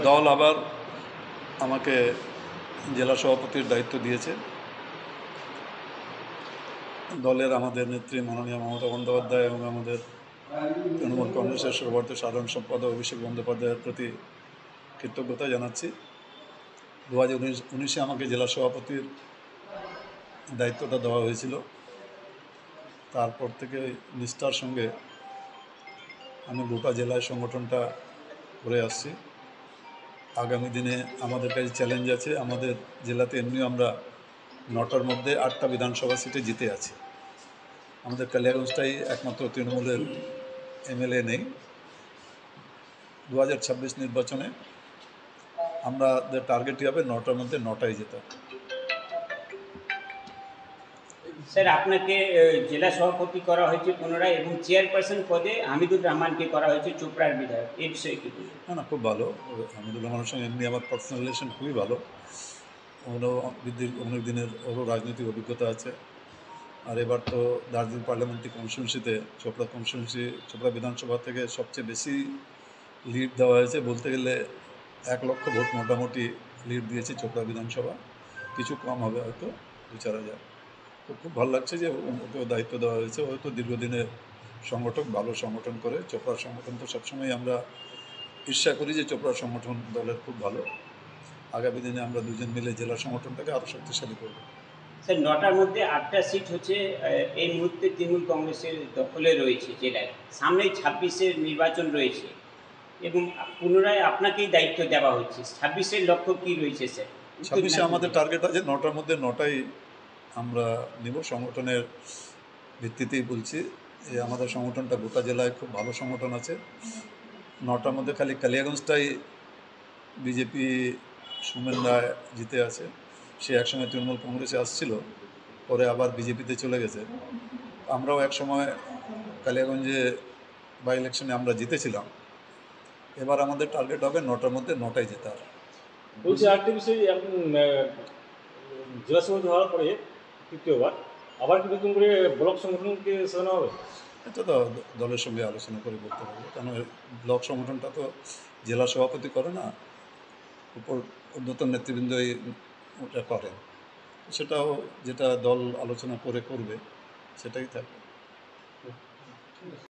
দল আবার আমাকে জেলা সভাপতির দায়িত্ব দিয়েছে। দলের আমাদের নেত্রী মাননীয় মমতা বন্দ্যোপাধ্যায় এবং আমাদের তৃণমূল কংগ্রেসের সর্বভারতীয় সাধারণ সম্পাদক অভিষেক বন্দ্যোপাধ্যায়ের প্রতি কৃতজ্ঞতা জানাচ্ছি। 2019-এ আমাকে জেলা সভাপতির দায়িত্বটা দেওয়া হয়েছিল। তারপর থেকে নিষ্ঠার সঙ্গে আমি গোটা জেলায় সংগঠনটা করে আসছি। আগামী দিনে আমাদের কাছে চ্যালেঞ্জ আছে। আমাদের জেলাতে এমনিও আমরা 9টার মধ্যে 8টা বিধানসভা সিটে জিতে আছি। আমাদের কালিয়াগঞ্জটাই একমাত্র তৃণমূলের এমএলএ নেই। 2026 নির্বাচনে আমাদের টার্গেটই হবে 9টার মধ্যে 9টাই জেতা। স্যার, আপনাকে জেলা সভাপতি করা হয়েছে পুনরায় এবং চেয়ারপারসন পদে হামিদুর রহমানকে করা হয়েছে চোপড়ার বিধায়ক। এই বিষয়ে কি বলবেন? না, খুব ভালো। হামিদুর রহমানের সঙ্গে এমনি আমার পার্সোনাল রিলেশন খুবই ভালো। ওরও অনেক দিনের ওরও রাজনৈতিক অভিজ্ঞতা আছে। আর এবার তো দার্জিলিং পার্লামেন্টারি কনস্টিটিউয়েন্সিতে চোপড়া বিধানসভা থেকে সবচেয়ে বেশি লিড দেওয়া হয়েছে। বলতে গেলে 1 লক্ষ ভোট মোটামুটি লিড দিয়েছে চোপড়া বিধানসভা। কিছু কম হবে হয়তো 2-4 হাজার। তো খুব ভালো লাগছে যে ওকেও দায়িত্ব দেওয়া হয়েছে। ও তো দীর্ঘদিনের সংগঠক, ভালো সংগঠন করে। চোপড়ার সংগঠন তো সবসময় আমরা ঈর্ষা করি যে চোপড়ার সংগঠন দলের খুব ভালো। আগামী দিনে আমরা দুজন মিলে জেলা সংগঠনটাকে আরও শক্তিশালী করব। স্যার, 9টার মধ্যে 8টা সিট হচ্ছে এই মুহূর্তে তৃণমূল কংগ্রেসের দখলে রয়েছে জেলায়। সামনেই 26-এর নির্বাচন রয়েছে এবং পুনরায় আপনাকেই দায়িত্ব দেওয়া হচ্ছে। 26-এর লক্ষ্য কী রয়েছে স্যার? 26-এ আমাদের টার্গেট আছে 9টার মধ্যে 9টাই আমরা নেব। সংগঠনের ভিত্তিতেই বলছি যে আমাদের সংগঠনটা গোটা জেলায় খুব ভালো সংগঠন আছে। 9টার মধ্যে খালি কালিয়াগঞ্জটাই বিজেপি সোমেন রায় জিতে আছে। সে একসময় তৃণমূল কংগ্রেসে আসছিল, পরে আবার বিজেপিতে চলে গেছে। আমরাও একসময় কালিয়াগঞ্জে বাই ইলেকশনে আমরা জিতেছিলাম। এবার আমাদের টার্গেট হবে 9টার মধ্যে 9টাই জেতার। বলছি আরেকটা বিষয়, এখন জেলা সভাপতি হওয়ার পরে তৃতীয়বার আবার কি নতুন করে ব্লক সংগঠনকে সাজানো হবে? এটা তো দলের সঙ্গে আলোচনা করে বলতে হবে, কারণ ব্লক সংগঠনটা তো জেলা সভাপতি করে না, ঊর্ধ্বতন নেতৃবৃন্দই ওটা করেন। সেটাও যেটা দল আলোচনা করে করবে সেটাই থাকবে।